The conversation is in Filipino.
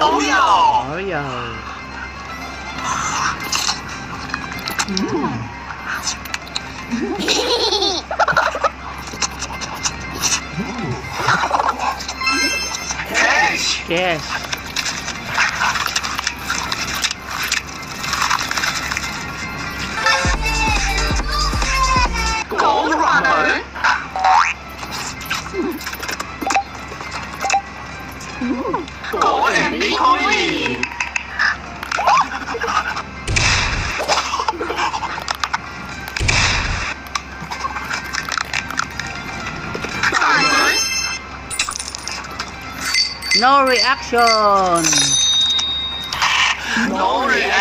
Oreo. Yes. Gold runner. Golden coin. Diamond. No reaction. No reaction.